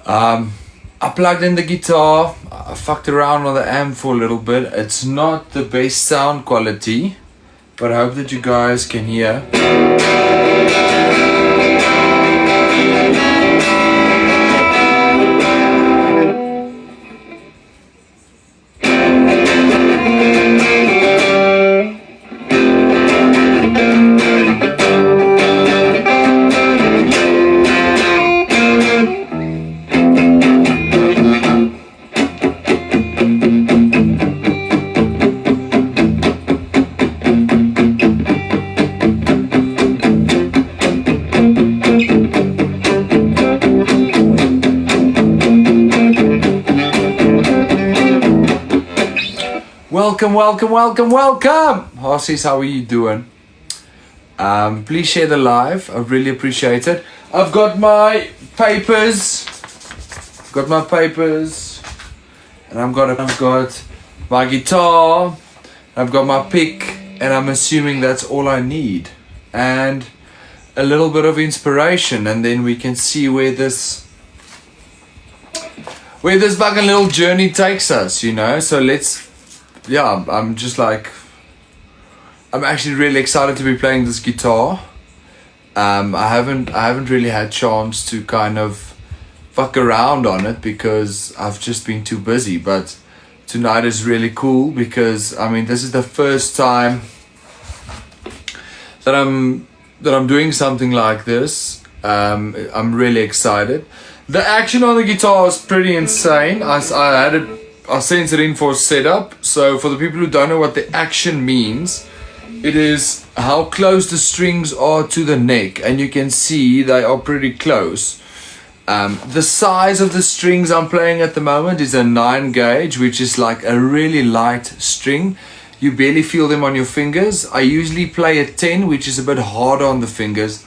I plugged in the guitar, I fucked around on the amp for a little bit. It's not the best sound quality, but I hope that you guys can hear. Welcome! Horsies, how are you doing? Please share the live. I really appreciate it. I've got my papers. And I've got my guitar. I've got my pick. And I'm assuming that's all I need. And a little bit of inspiration. And then we can see where this fucking little journey takes us, you know? So I'm actually really excited to be playing this guitar. I haven't really had chance to kind of fuck around on it because I've just been too busy. But tonight is really cool because this is the first time that I'm doing something like this. I'm really excited. The action on the guitar is pretty insane. I sent it in for a setup. So for the people who don't know what the action means, it is how close the strings are to the neck, and you can see they are pretty close. The size of the strings I'm playing at the moment is a 9 gauge, which is like a really light string. You barely feel them on your fingers. I usually play a 10, which is a bit harder on the fingers.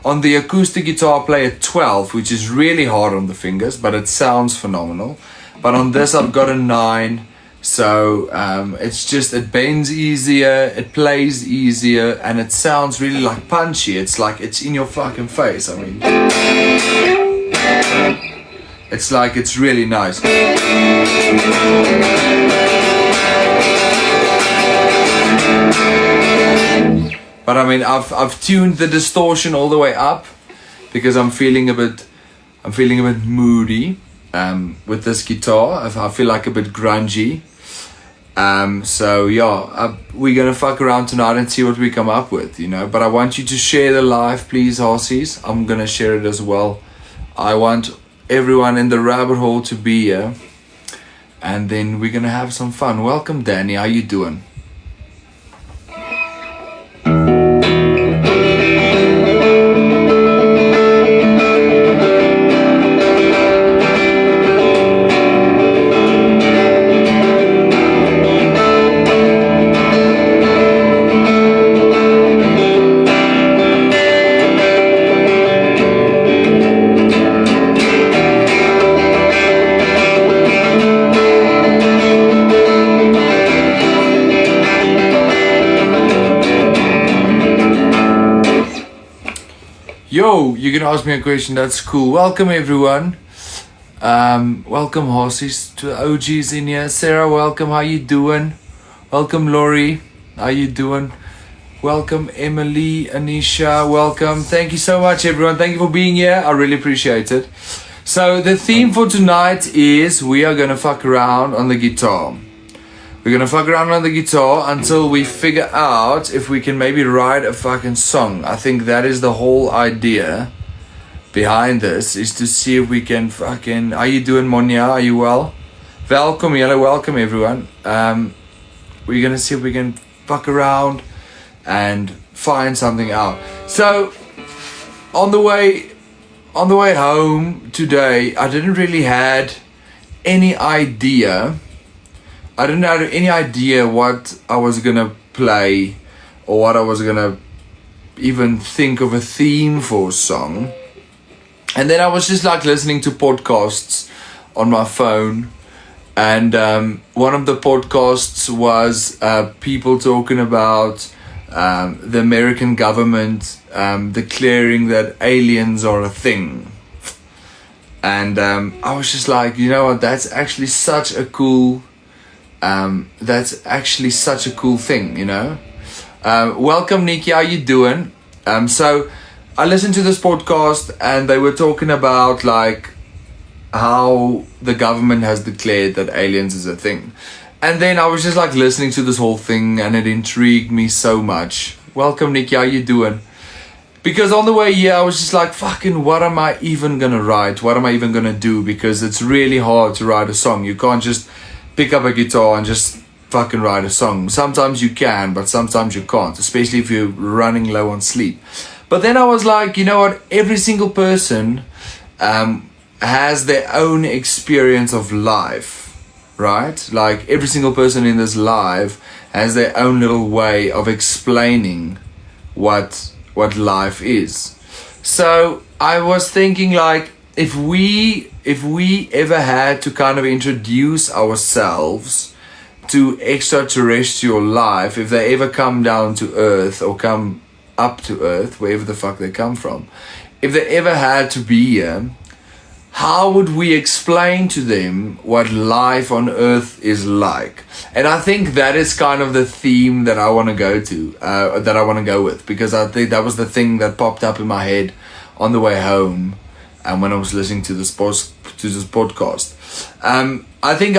On the acoustic guitar I play a 12, which is really hard on the fingers, but it sounds phenomenal. But on this I've got a 9, so it bends easier, it plays easier, and it sounds really like punchy. It's like it's in your fucking face. It's really nice. But I've tuned the distortion all the way up because I'm feeling a bit moody. With this guitar, I feel like a bit grungy. We're gonna fuck around tonight and see what we come up with, you know. But I want you to share the live, please, horsies. I'm gonna share it as well. I want everyone in the rabbit hole to be here, and then we're gonna have some fun. Welcome, Danny. How you doing? Yo, you can ask me a question, that's cool. Welcome everyone. Welcome horsies, to the OGs in here. Sarah, welcome, how you doing? Welcome Laurie, how you doing? Welcome Emily, Anisha, welcome. Thank you so much everyone, thank you for being here, I really appreciate it. So the theme for tonight is we are gonna fuck around on the guitar. We're gonna fuck around on the guitar until we figure out if we can maybe write a fucking song. I think that is the whole idea behind this, is to see if we can fucking... How you doing, Monia? Are you well? Welcome, welcome everyone. We're gonna see if we can fuck around and find something out. So on the way home today, I didn't really had any idea. I didn't have any idea what I was gonna play or what I was gonna even think of a theme for a song. And then I was just like listening to podcasts on my phone, and one of the podcasts was people talking about the American government declaring that aliens are a thing. And I was just like, you know what, that's actually such a cool thing, you know. Welcome, Nikki, how you doing? So I listened to this podcast and they were talking about like how the government has declared that aliens is a thing. And then I was just like listening to this whole thing and it intrigued me so much. Welcome, Nikki, how you doing? Because on the way here, I was just like, fucking, what am I even gonna write? What am I even gonna do? Because it's really hard to write a song. You can't just pick up a guitar and just fucking write a song. Sometimes you can, but sometimes you can't, especially if you're running low on sleep. But then I was like, you know what? Every single person has their own experience of life. Right? Like every single person in this life has their own little way of explaining what life is. So I was thinking like if we ever had to kind of introduce ourselves to extraterrestrial life, if they ever come down to Earth or come up to Earth, wherever the fuck they come from, if they ever had to be here, how would we explain to them what life on Earth is like? And I think that is kind of the theme that I want to go to, that I want to go with, because I think that was the thing that popped up in my head on the way home, and when I was listening to this podcast. I think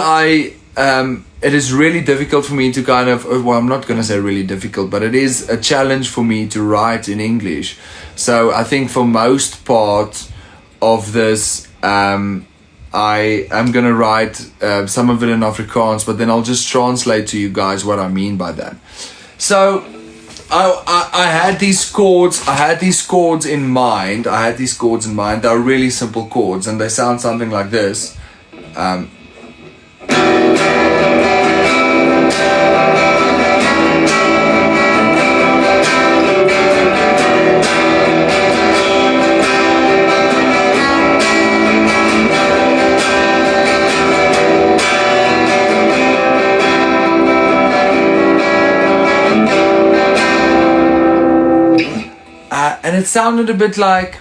it is really difficult for me to kind of, well, I'm not going to say really difficult, but it is a challenge for me to write in English. So I think for most part of this, I am going to write some of it in Afrikaans, but then I'll just translate to you guys what I mean by that. So I had these chords in mind. They're really simple chords and they sound something like this. And it sounded a bit like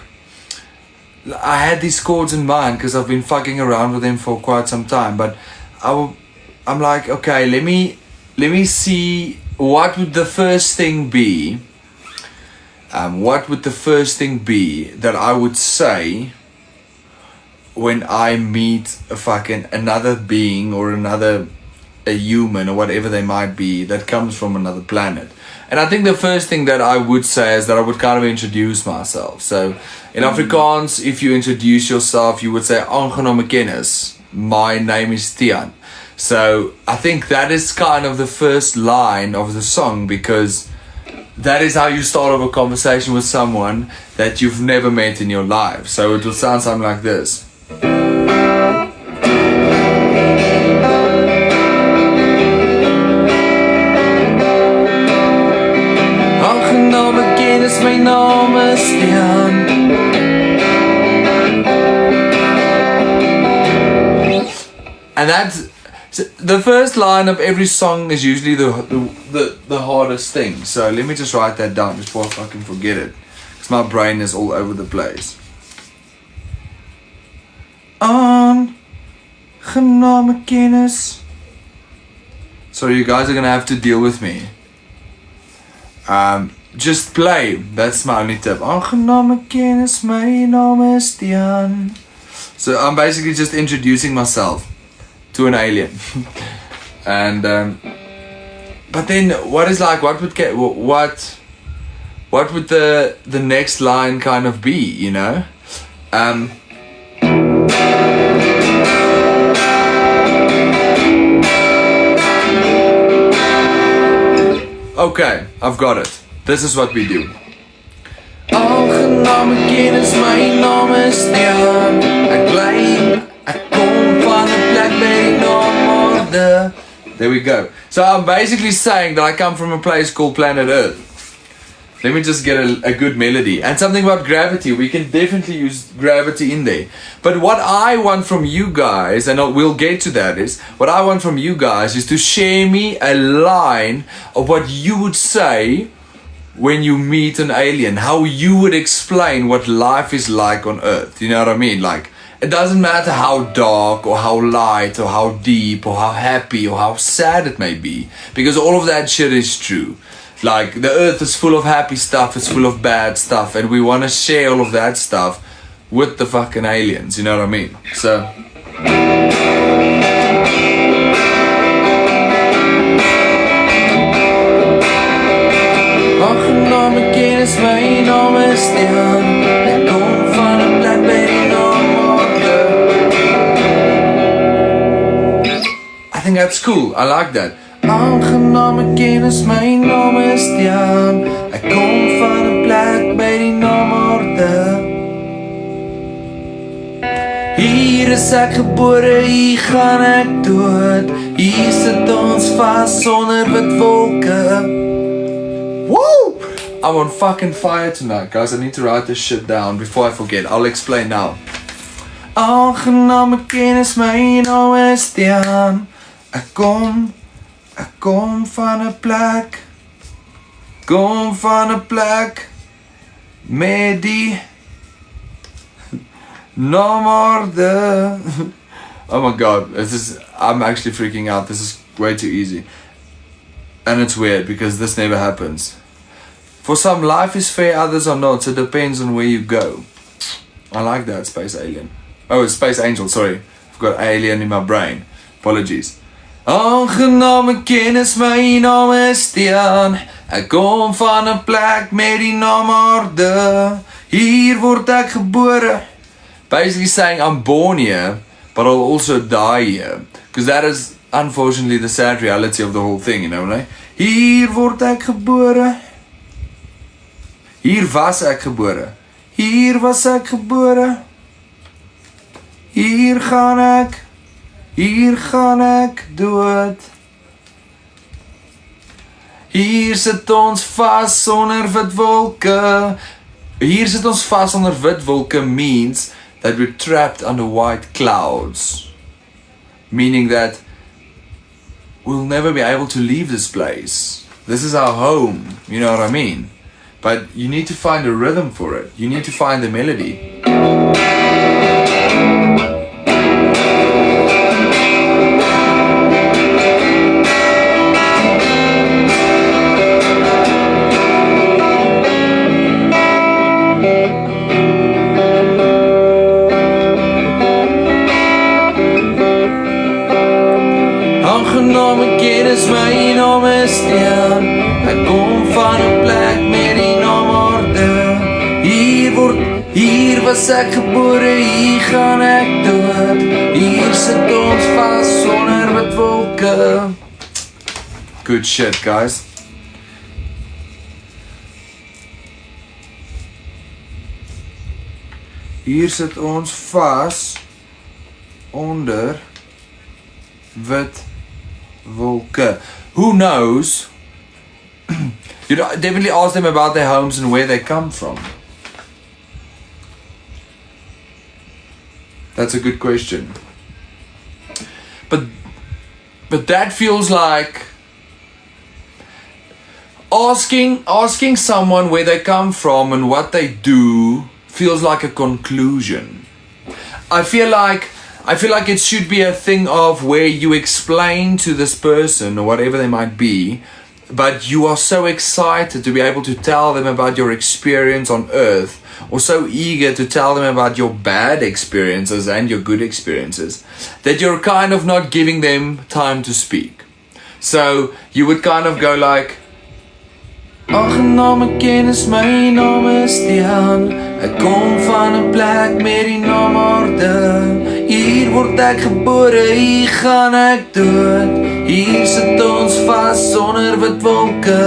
I had these chords in mind because I've been fucking around with them for quite some time. But I'm like, okay, let me see what would the first thing be. What would the first thing be that I would say when I meet another being or a human or whatever they might be that comes from another planet. And I think the first thing that I would say is that I would kind of introduce myself. So in Afrikaans, if you introduce yourself, you would say, "Aangename kennis. My name is Tiaan." So I think that is kind of the first line of the song, because that is how you start off a conversation with someone that you've never met in your life. So it will sound something like this. My naam is Tiaan. And that's the first line of every song is usually the hardest thing. So let me just write that down before I fucking forget it, because my brain is all over the place. Aangename kennis. So you guys are gonna have to deal with me. Just play. That's my only tip. Aangename kennis, my naam is Tiaan. So I'm basically just introducing myself to an alien. And but then what would the next line kind of be, you know? Okay, I've got it. This is what we do. Aangename kennis, my naam is Tiaan. Ek kom van 'n plek by die naam Orde. There we go. So I'm basically saying that I come from a place called Planet Earth. Let me just get a good melody. And something about gravity. We can definitely use gravity in there. But what I want from you guys, and we'll get to that, is what I want from you guys is to share me a line of what you would say when you meet an alien. How you would explain what life is like on Earth. You know what I mean? Like, it doesn't matter how dark or how light or how deep or how happy or how sad it may be, because all of that shit is true. Like, the earth is full of happy stuff, it's full of bad stuff, and we want to share all of that stuff with the fucking aliens, you know what I mean? So is my naam is Tiaan. Ek kom van 'n plek by die naam Orde. I think that's cool. I like that. Aangename kennis, my naam is Tiaan. Ek kom van 'n plek by die naam Orde. Hier is ek gebore, hier gaan ek dood. Hier sit ons vas sonder wit wolke. Woo! I'm on fucking fire tonight, guys. I need to write this shit down before I forget. I'll explain now. Aangename kennis, my naam is Tiaan. Ek kom van 'n plek. Kom van 'n plek met die naam Orde. Oh my god, I'm actually freaking out. This is way too easy. And it's weird because this never happens. For some, life is fair, others are not, so it depends on where you go. I like that, Space Alien. Oh, it's Space Angel, sorry. I've got alien in my brain. Apologies. Aangename kennis, my naam is Tiaan. Ek kom van 'n plek met die naam Orde. Hier word ek gebore. Basically saying I'm born here, but I'll also die here. Because that is, unfortunately, the sad reality of the whole thing, you know, right? Hier word ek gebore. Hier was ek gebore. Hier was ek gebore. Hier gaan ek dood. Hier sit ons vas sonder wit wolke. Hier sit ons vas onder wit wolke means that we're trapped under white clouds. Meaning that we'll never be able to leave this place. This is our home, you know what I mean? But you need to find a rhythm for it. You need to find the melody. Aangename kennis, my naam is Tiaan. Ek kom van 'n plek met die naam Orde. Hier was ek gebore, hier gaan ek dood. Hier sit ons vas sonder wit wolke. Good shit, guys. Hier sit ons vas onder wit wolke. Who knows? You know, definitely ask them about their homes and where they come from. That's a good question. But that feels like asking someone where they come from and what they do feels like a conclusion. I feel like it should be a thing of where you explain to this person or whatever they might be, but you are so excited to be able to tell them about your experience on earth, or so eager to tell them about your bad experiences and your good experiences, that you're kind of not giving them time to speak. So you would kind of go like, Aangename kennis, my naam is Tiaan. Ek kom van 'n plek met die naam Orde. Hier word ek gebore, hier gaan ek dood. Hier sit ons vas sonder wit wolke.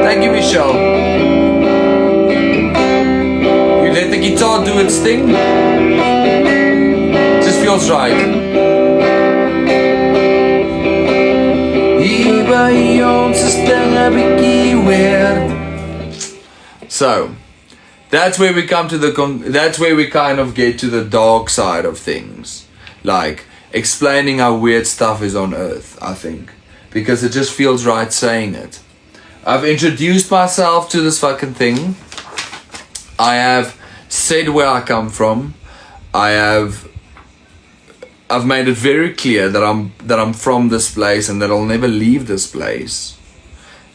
Thank you, Michelle. You let the guitar do its thing. Just feels right. So, that's where we come to that's where we kind of get to the dark side of things. Like, explaining how weird stuff is on earth, I think. Because it just feels right saying it. I've introduced myself to this fucking thing. I have said where I come from. I've made it very clear that I'm from this place and that I'll never leave this place.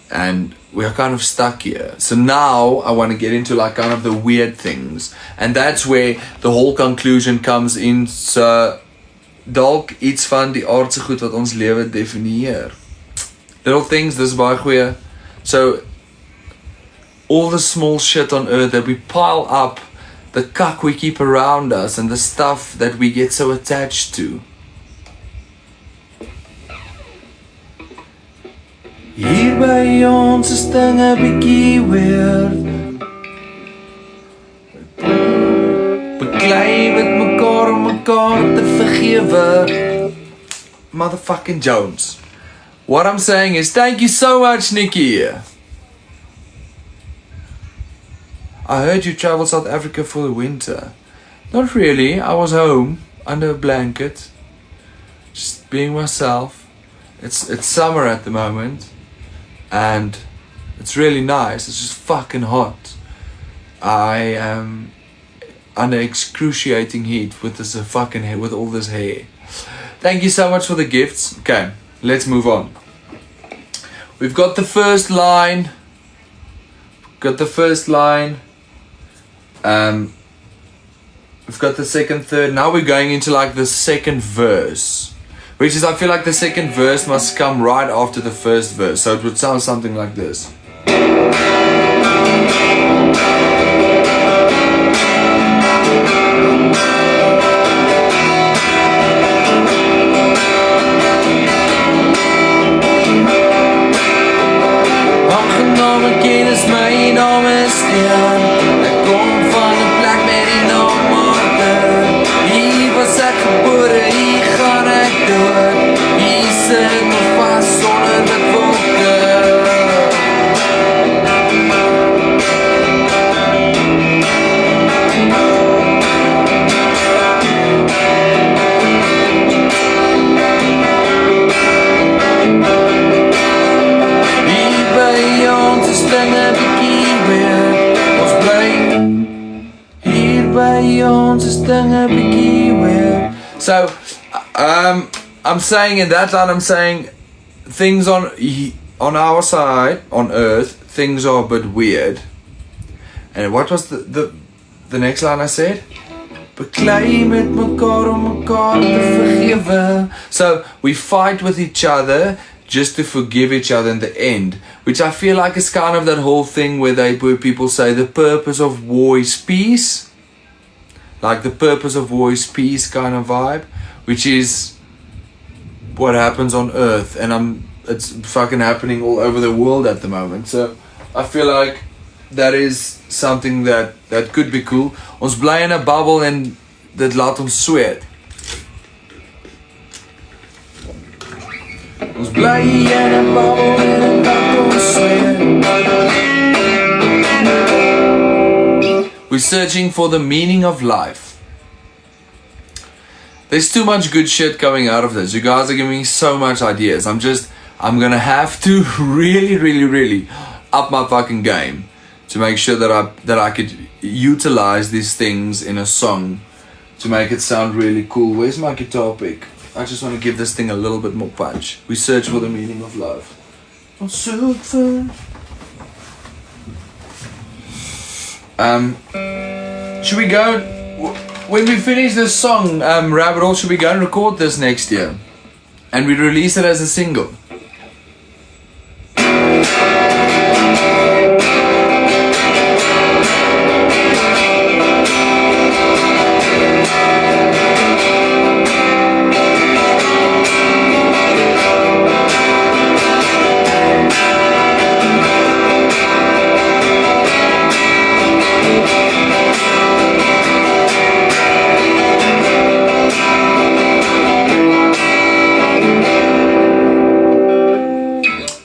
And we're kind of stuck here. So now I want to get into like kind of the weird things. And that's where the whole conclusion comes in. So dalk iets van die aardse goed wat ons lewe definieer. Little things, dis baie goeie. So all the small shit on earth that we pile up, the cuck we keep around us, and the stuff that we get so attached to. Hier by ons is dinge bietjie weird. Beklei met mekaar om mekaar te vergewe. Motherfucking Jones. What I'm saying is thank you so much, Nikki. I heard you traveled South Africa for the winter. Not really. I was home under a blanket, just being myself. It's summer at the moment, and it's really nice. It's just fucking hot. I am under excruciating heat with this fucking hair, with all this hair. Thank you so much for the gifts. Okay, let's move on. We've got the first line. We've got the second, third. Now we're going into like the second verse, which is, I feel like the second verse must come right after the first verse. So it would sound something like this. Aangename kennis, my naam is Tiaan. Ek kom van 'n plek met die naam Martin. Hier was ek gebore, hier gaan ek dood. Hier sit my vas sonder die wolke. Hier by ons is dinge bietjie weird. Ons bly hier by ons is dinge bietjie weird. So, I'm saying in that line, I'm saying things on our side, on earth, things are a bit weird. And what was the next line I said? Beklei met mekaar om mekaar te vergewe. So we fight with each other just to forgive each other in the end, which I feel like is kind of that whole thing where people say the purpose of war is peace, like the purpose of war is peace kind of vibe, which is what happens on earth, and it's fucking happening all over the world at the moment. So I feel like that is something that could be cool. Ons bly in 'n bubble en dit laat ons sweat. Ons bly in 'n bubble en dit laat ons sweat. We're searching for the meaning of life. There's too much good shit coming out of this. You guys are giving me so much ideas. I'm gonna have to really up my fucking game to make sure that I could utilize these things in a song to make it sound really cool. Where's my guitar pick? I just want to give this thing a little bit more punch. We search for the meaning of love. Should we go, when we finish this song, Rabbit Hole, should we go and record this next year and we release it as a single?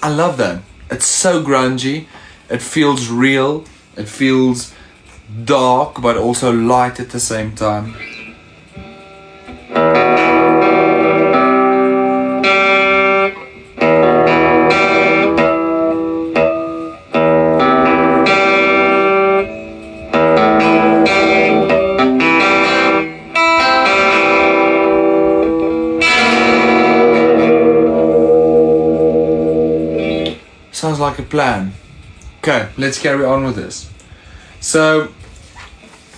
I love that. It's so grungy. It feels real. It feels dark, but also light at the same time. sounds like a plan. Okay, let's carry on with this. So,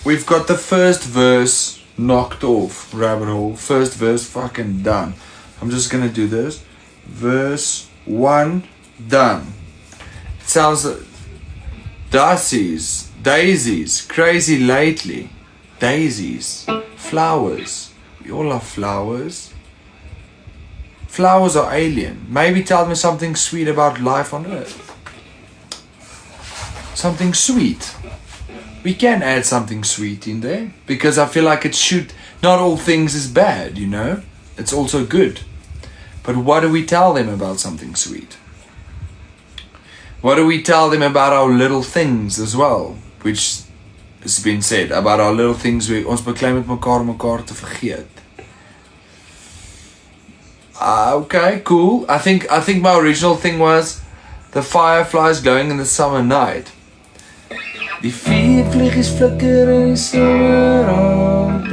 we've got the first verse knocked off, rabbit hole. First verse fucking done. I'm just gonna do this. Verse 1 done. It sounds daisies, crazy lately. Daisies, flowers. We all love flowers. Flowers are alien. Maybe tell me something sweet about life on Earth. Something sweet. We can add something sweet in there because I feel like it should. Not all things is bad, you know. It's also good. But what do we tell them about something sweet? What do we tell them about our little things as well? Which has been said about our little things. Ons beklei met mekaar om mekaar te vergeet. Okay, cool. I think my original thing was the fireflies glowing in the summer night. Die vliegjes flikker in die sommeraand.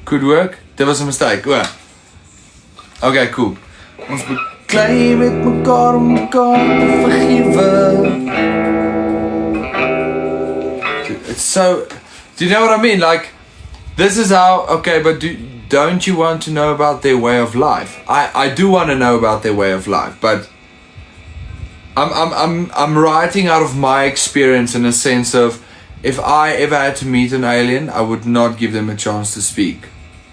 Could work. That was a mistake. Okay, cool. Ons beklei met mekaar om mekaar te vergewe. It's so. Do you know what I mean? Like, this is how. Okay, but don't you want to know about their way of life? I do want to know about their way of life, but I'm writing out of my experience in a sense of, if I ever had to meet an alien, I would not give them a chance to speak.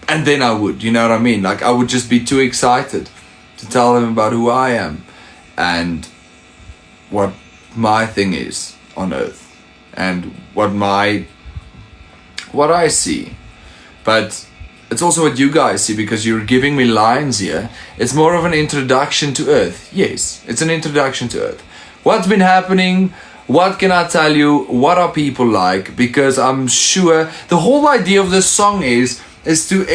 And then I would, you know what I mean? Like, I would just be too excited to tell them about who I am and what my thing is on Earth and what I see. But it's also what you guys see, because you're giving me lines here. It's more of an introduction to Earth. Yes, it's an introduction to Earth. What's been happening? What can I tell you? What are people like? Because I'm sure the whole idea of this song is to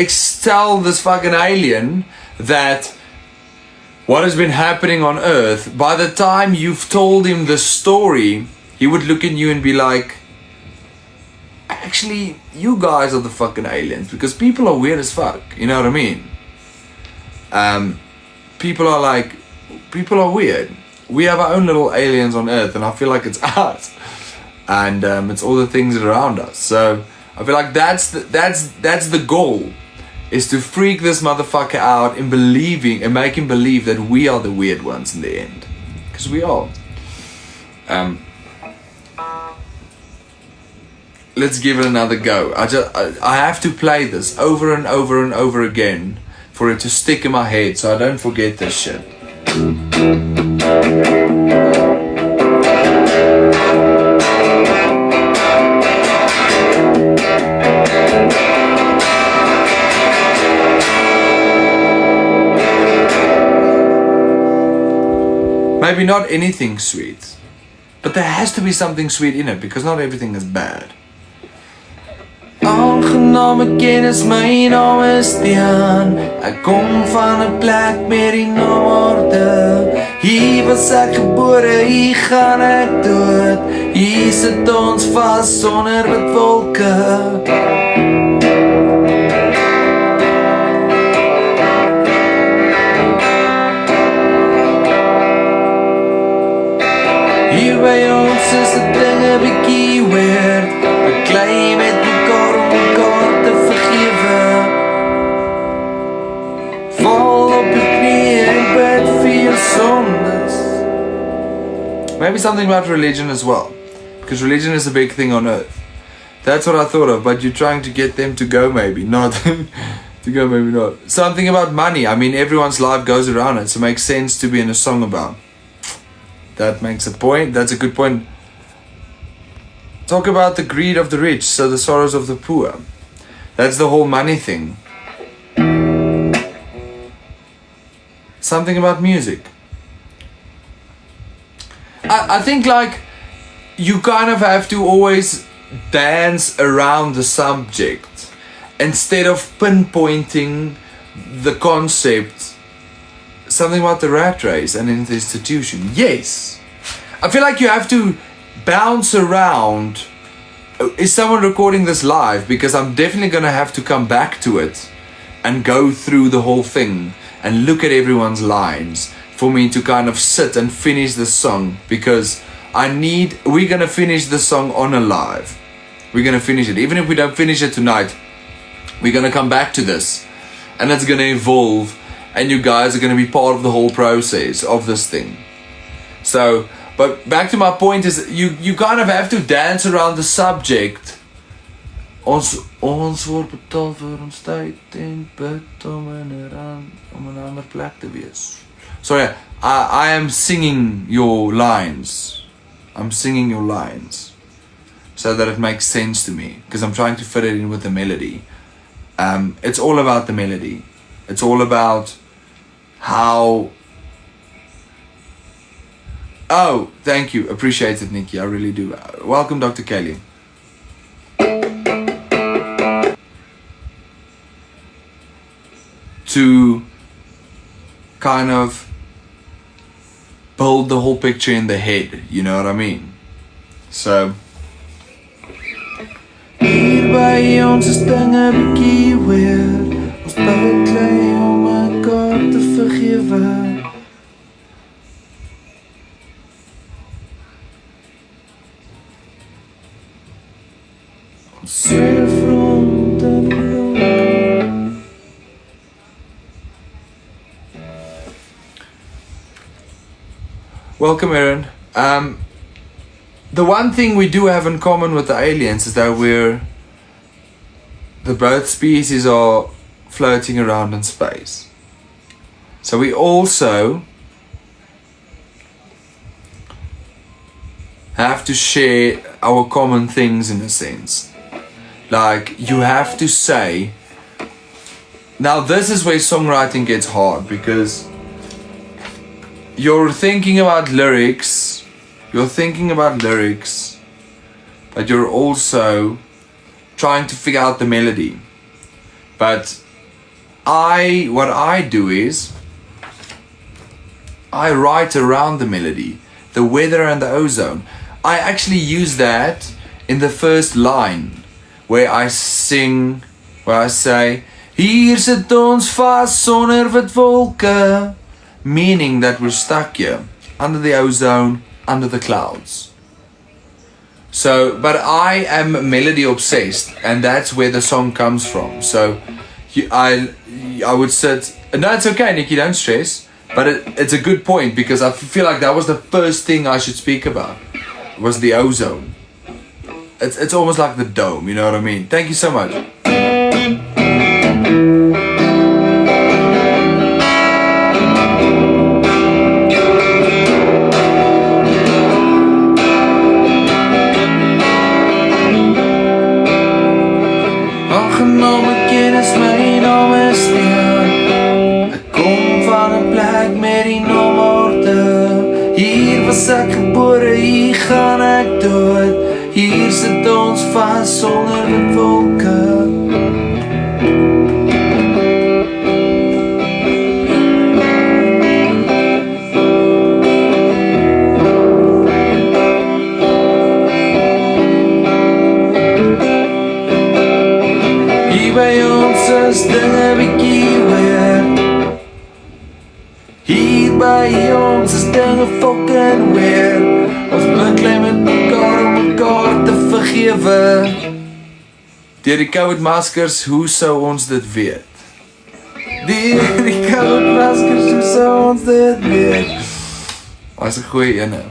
tell this fucking alien that what has been happening on Earth. By the time you've told him the story, he would look at you and be like, actually, you guys are the fucking aliens, because people are weird as fuck, you know what I mean? People are weird. We have our own little aliens on Earth, and I feel like it's us, and it's all the things around us. So I feel like that's the goal, is to freak this motherfucker out in believing and make him believe that we are the weird ones in the end, because we are. Let's give it another go. I have to play this over and over and over again for it to stick in my head, so I don't forget this shit. Maybe not anything sweet, but there has to be something sweet in it, because not everything is bad. Aangename kennis, my naam is Tiaan. Ek kom van 'n plek met die noorde. Hier was ek gebore, hier gaan ek dood. Hier sit ons vas sonder wit wolke. Hier by ons is die dinge bietjie weird. Beklei met mekaar om mekaar te vergewe. Val op die knie en bid vir jou sondes. Maybe something about religion as well, because religion is a big thing on Earth. That's what I thought of, but you're trying to get them to go, maybe not. To go, maybe not. Something about money. I mean, everyone's life goes around it, so it makes sense to be in a song about. That makes a point. That's a good point. Talk about the greed of the rich, so the sorrows of the poor. That's the whole money thing. Something about music. I think, like, you kind of have to always dance around the subject instead of pinpointing the concept. Something about the rat race and the institution. Yes. I feel like you have to bounce around. Is someone recording this live? Because I'm definitely going to have to come back to it and go through the whole thing and look at everyone's lines for me to kind of sit and finish the song, because we're gonna finish the song on a live. We're gonna finish it. Even if we don't finish it tonight, we're gonna come back to this, and it's gonna evolve, and you guys are gonna be part of the whole process of this thing. So, but back to my point is, you kind of have to dance around the subject. Ons word betaal vir ons tyd en bid om in 'n ander plek te wees. Sorry, I am singing your lines. I'm singing your lines so that it makes sense to me, because I'm trying to fit it in with the melody. It's all about the melody. It's all about how... Oh, thank you. Appreciate it, Nikki. I really do. Welcome, Dr. Kelly. To kind of build the whole picture in the head, you know what I mean? So... Hier by ons is dinge bietjie weer. Ons beklei om mekaar te vergewe. Ons sê front en loop. Welcome, Aaron. The one thing we do have in common with the aliens is that both species are floating around in space. So we also have to share our common things in a sense. Like, you have to say... Now this is where songwriting gets hard, because you're thinking about lyrics, but you're also trying to figure out the melody. But what I do is, I write around the melody, the weather and the ozone. I actually use that in the first line, where I say, hier sit ons vas sonder wit wolke, meaning that we're stuck here, under the ozone, under the clouds. So, but I am melody obsessed, and that's where the song comes from. So, I would sit. No, it's okay, Nikki, don't stress. But it's a good point, because I feel like that was the first thing I should speak about, was the ozone. It's almost like the dome, you know what I mean? Thank you so much. Ek gebore, hier gaan ek dood. Hier sit ons vas sonder wit wolke. Hier by ons is dinge bietjie weer. Hier by ons is dinge fucking weer. Ons beklei met mekaar om mekaar te vergewe. Deur die COVID-maskers, hoe sou ons dit weet? Deur die COVID-maskers, hoe sou ons dit weet? Dat is 'n goeie ene.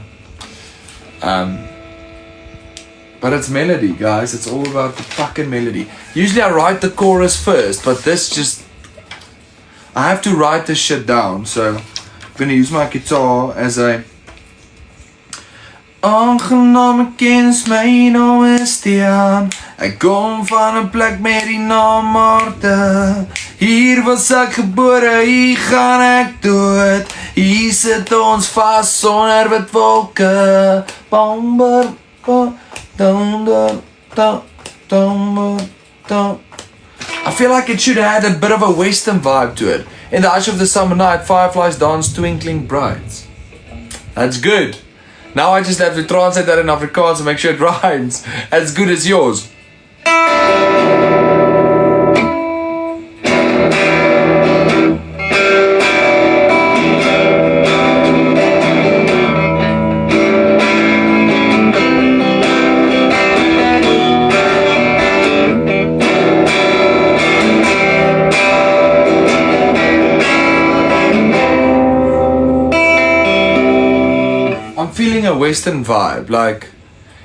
But it's melody, guys. It's all about the fucking melody. Usually I write the chorus first, but this just... I have to write this shit down, so I'm gonna use my guitar as a... Aangename kennis, my naam is Tiaan. Ek kom van 'n plek met die naam Martha. Hier was ek gebore, hier gaan ek dood. Hier sit ons vas sonder wit wolke. Bamber, I feel like it should have had a bit of a western vibe to it. In the hush of the summer night, fireflies dance twinkling bright. That's good. Now I just have to translate that in Afrikaans and make sure it rhymes as good as yours. giving a Western vibe. Like,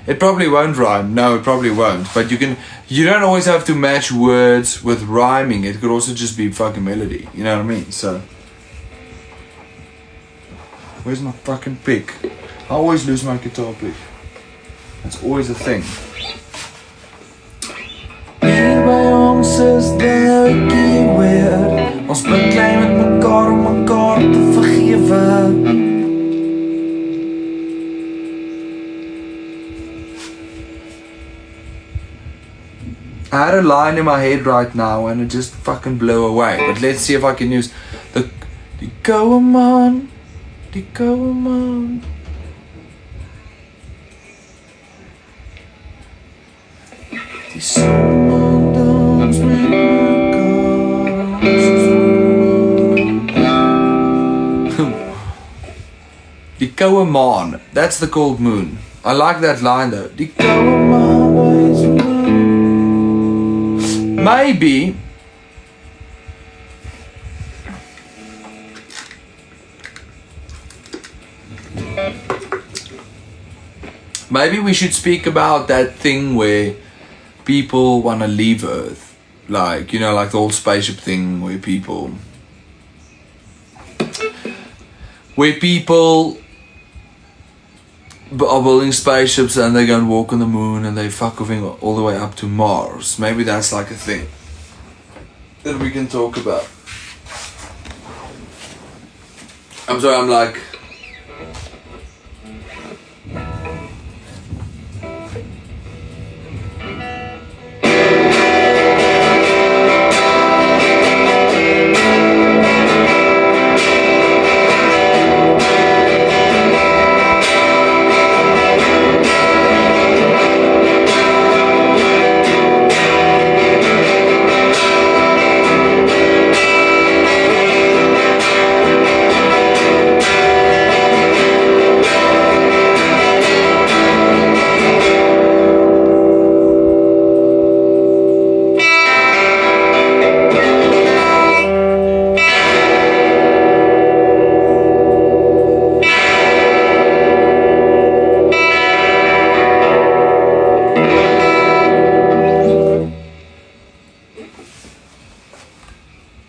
it probably won't rhyme. No, it probably won't. But you don't always have to match words with rhyming. It could also just be fucking melody. You know what I mean? So, where's my fucking pick? I always lose my guitar pick. That's always a thing. Ons is bietjie weird. Ons beklei met mekaar om mekaar te vergewe. I had a line in my head right now and it just fucking blew away. But let's see if I can use the go man, the go man. Die sonnedands met mekaar. Die koue maan. That's the cold moon. I like that line though. Die koue maan waits for maybe we should speak about that thing where people want to leave Earth, like, you know, like the whole spaceship thing where people are building spaceships and they go and walk on the moon and they fuck off all the way up to Mars. Maybe that's like a thing that we can talk about. I'm sorry, I'm like,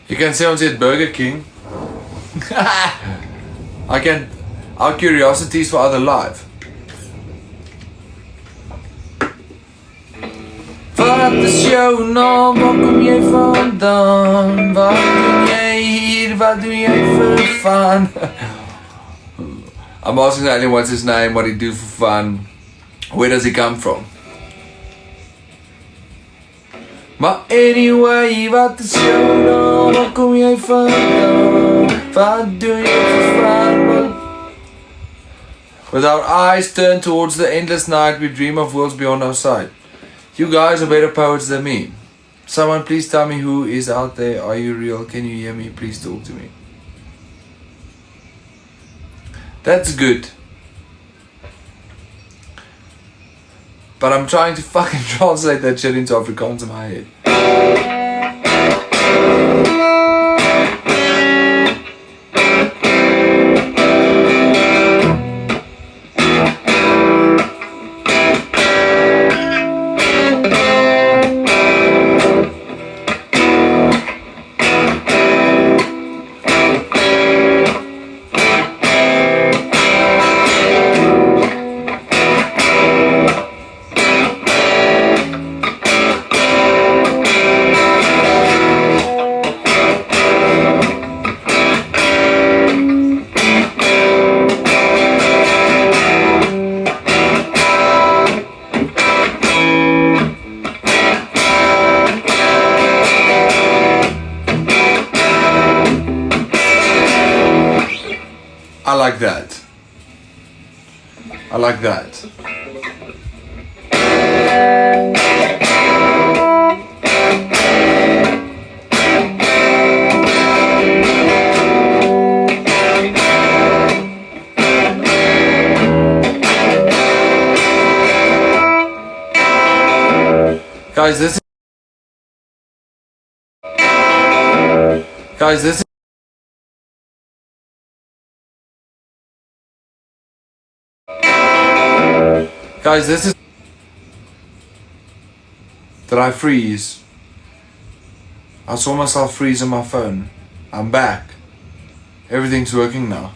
you can say ons eet Burger King. Our curiosities for other life. Wat is jou naam? Waar kom jy vandaan? Wat doen jy hier? Wat doen jy vir fun? I'm asking Alien what's his name, what he do for fun. Where does he come from? Maar anyway, wat is jou naam? Waar kom jy vandaan? Wat doen jy vir fun? With our eyes turned towards the endless night, we dream of worlds beyond our sight. You guys are better poets than me. Someone please tell me who is out there. Are you real? Can you hear me? Please talk to me. That's good. But I'm trying to fucking translate that shit into Afrikaans in my head. I like that. I like that. Guys, this is Guys, this is... Did I freeze? I saw myself freeze on my phone. I'm back. Everything's working now.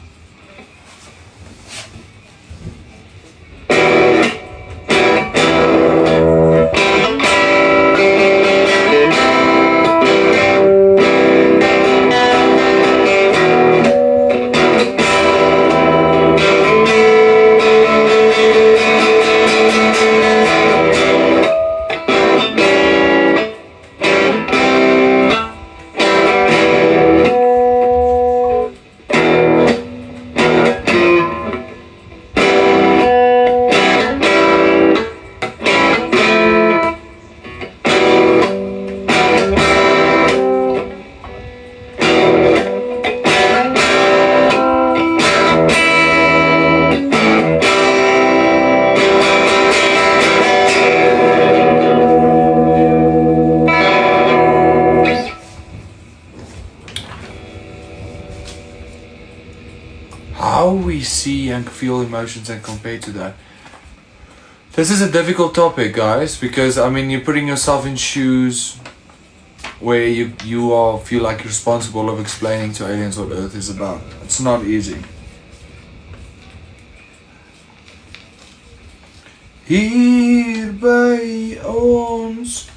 How we see and feel emotions and compare to that. This is a difficult topic, guys, because I mean you're putting yourself in shoes where you all feel like you're responsible of explaining to aliens what Earth is about. It's not easy. Hier by ons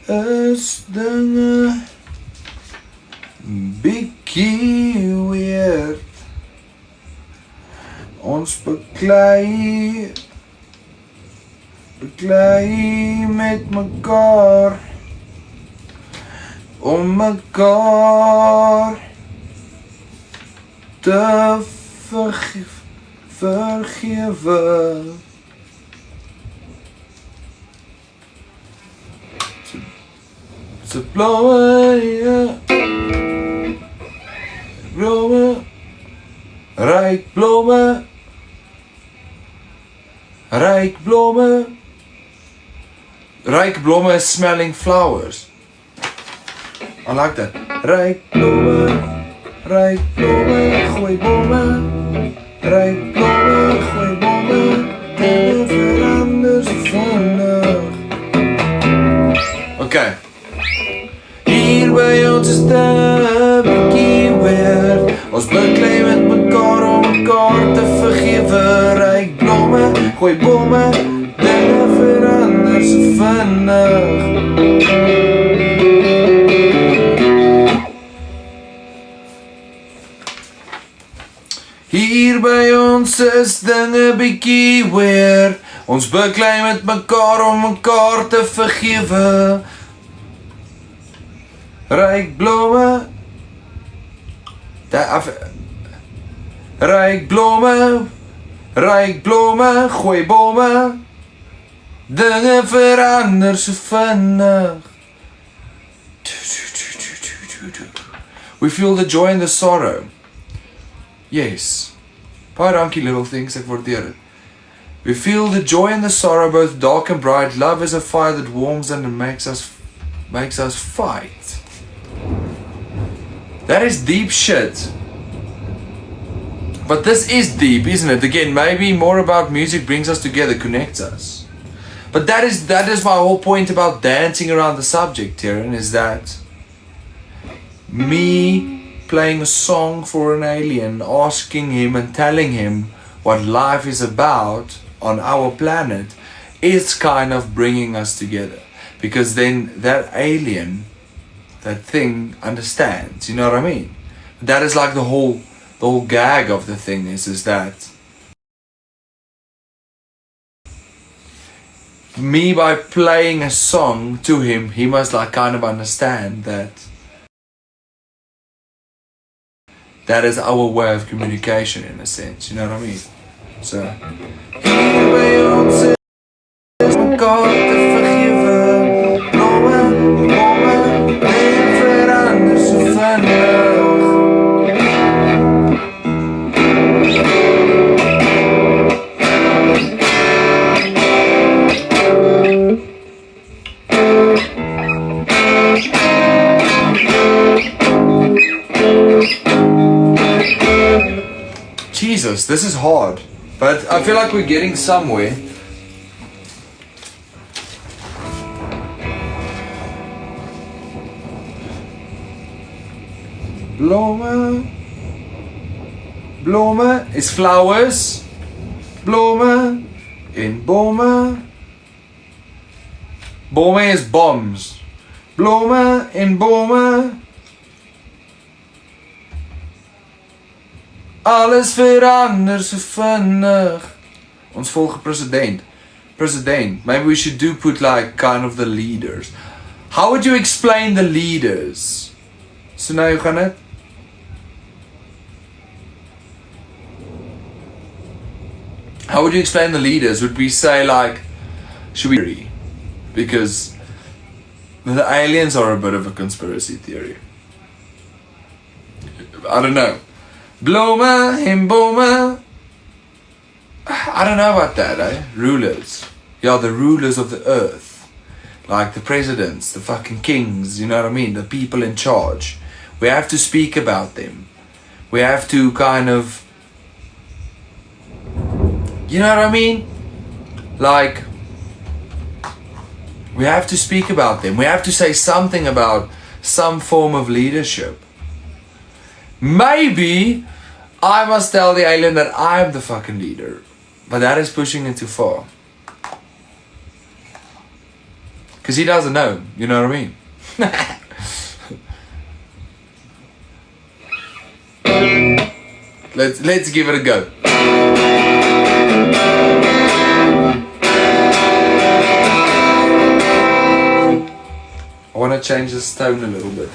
is dinge bietjie weird. Ons beklei met mekaar om mekaar te vergewe. Ze blomme, blomme, rijk blomme, rijk blomme. Rijk blomme is smelling flowers. I like that. Rijk blomme, gooi bomme. Rijk blomme, gooi bomme. En verander ze vandaag. Oké. Hier bij ons is de bietjie weer. Ons beklei met mekaar om mekaar te vergewe. Rijk blomme, gooi bomme. Dinge verander so vinnig. Hier by ons is dinge bietjie weer. Ons beklei met mekaar om mekaar te vergewe. Ryk blomme. Ryk blomme. Ryk blomme, gooi bomme. Dinge verander so vinnig. We feel the joy and the sorrow. Yes. Baie dankie little things, ek waardeer dit. We feel the joy and the sorrow, both dark and bright. Love is a fire that warms and makes us fight. That is deep shit. But this is deep, isn't it? Again, maybe more about music brings us together, connects us. But that is my whole point about dancing around the subject, Tiaan, is that me playing a song for an alien, asking him and telling him what life is about on our planet is kind of bringing us together. Because then that alien, that thing understands, you know what I mean? That is like the whole gag of the thing is that me, by playing a song to him, he must like kind of understand that that is our way of communication in a sense, you know what I mean? So hier by ons is mekaar te vergewe. Blomme, blomme, en verander so vinnig. Jesus, this is hard, but I feel like we're getting somewhere. Blomme. Blomme is flowers. Blomme in bome. Bome is bombs. Blomme in bome. Alles verander so vinnig. Ons volgende president. Maybe we should put like kind of the leaders. How would you explain the leaders? So nou gaan dit. How would you explain the leaders? Would we say like, should we? Because the aliens are a bit of a conspiracy theory. I don't know. Blome en bome. I don't know about that, eh? Rulers. Yeah, the rulers of the earth. Like the presidents, the fucking kings, you know what I mean? The people in charge. We have to speak about them. We have to kind of... You know what I mean? Like... We have to speak about them. We have to say something about some form of leadership. Maybe I must tell the alien that I'm the fucking leader. But that is pushing it too far. Because he doesn't know. You know what I mean? Let's give it a go. I want to change this tone a little bit.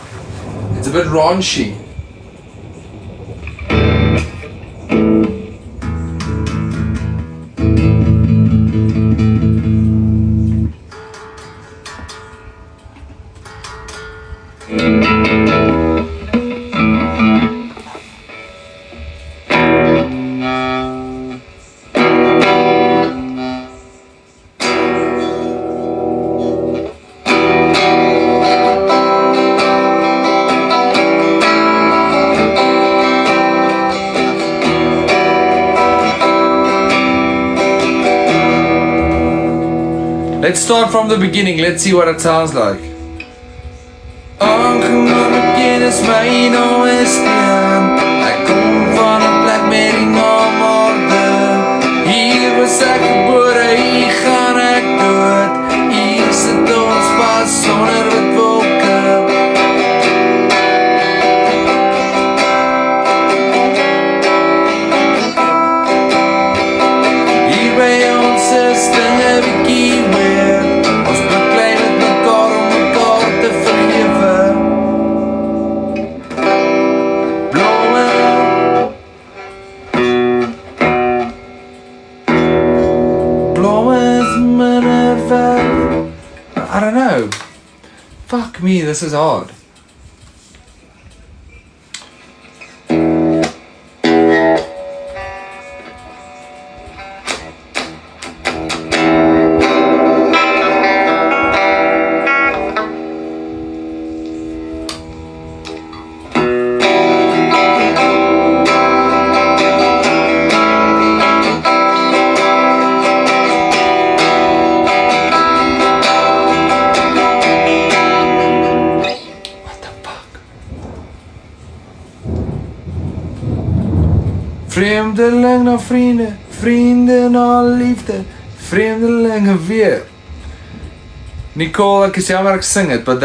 It's a bit raunchy. Let's start from the beginning. Let's see what it sounds like. Aangenaam kennis my naam is Tiaan. Ek kom van 'n plek met die naam Orde. Hier was ek gebore, hier gaan ek dood. Hier sit ons vas sonder wit wolke. Hier by ons is dinge bietjie weer. Ons beklei met mekaar om mekaar te vergewe. Blomme. Blomme is minder werd. I don't know. Fuck me, this is hard. Vreemdeling na vriende, vriende na liefde, vreemdelinge weer. Nicole, ek is jammer ek sing het, but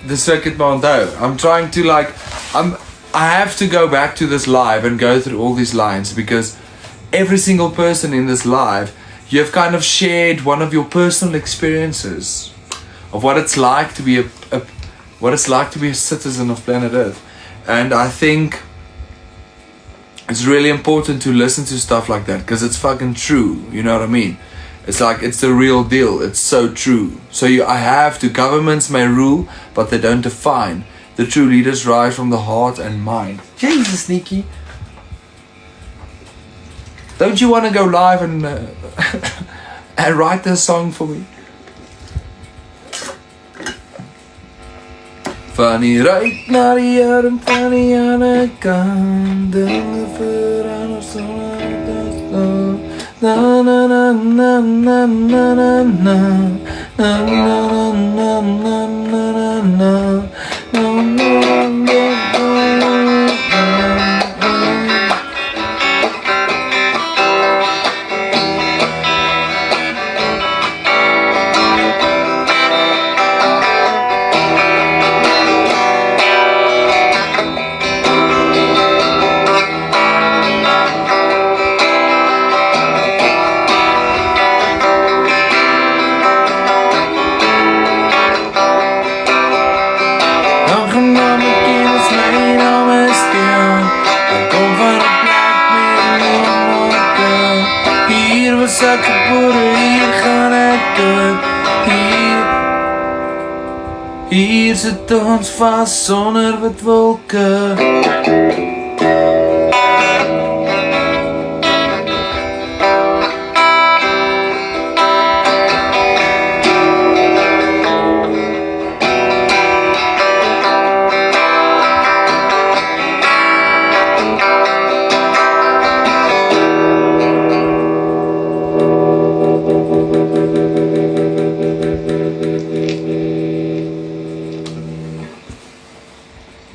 dis ek het maar onthou. I'm trying to like, I have to go back to this live and go through all these lines because every single person in this live, you have kind of shared one of your personal experiences of what it's like to be what it's like to be a citizen of planet Earth. And I think it's really important to listen to stuff like that because it's fucking true, you know what I mean? It's like, it's the real deal, it's so true. So I have to, governments may rule, but they don't define. The true leaders rise from the heart and mind. Jesus, Sneaky. Don't you want to go live and, and write this song for me? Van die ruit na die arm van die ander kant. Dinge verander sonder dat na na na na na na na na na na na na na na na na na na zakken boeren, hier gaan het doen. Hier zit ons vast zonder wat wolken.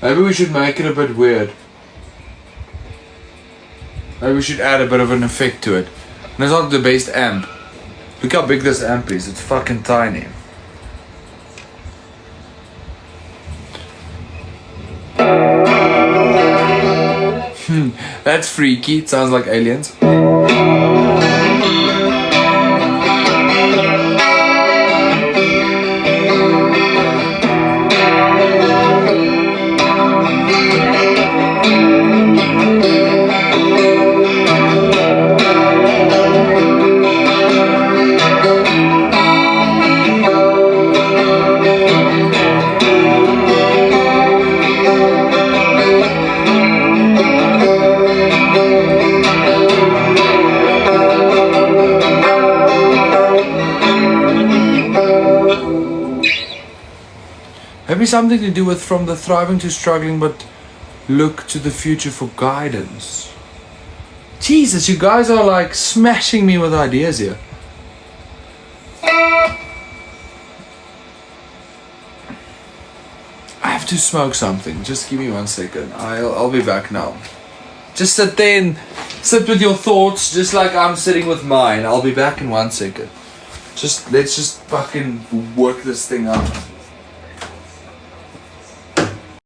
Maybe we should make it a bit weird. Maybe we should add a bit of an effect to it. And it's not the best amp. Look how big this amp is. It's fucking tiny. That's freaky. It sounds like aliens. Maybe something to do with from the thriving to struggling, but look to the future for guidance. Jesus, you guys are like smashing me with ideas here. I have to smoke something. Just give me 1 second. I'll be back now. Just sit there and sit with your thoughts, just like I'm sitting with mine. I'll be back in 1 second. Let's just fucking work this thing out.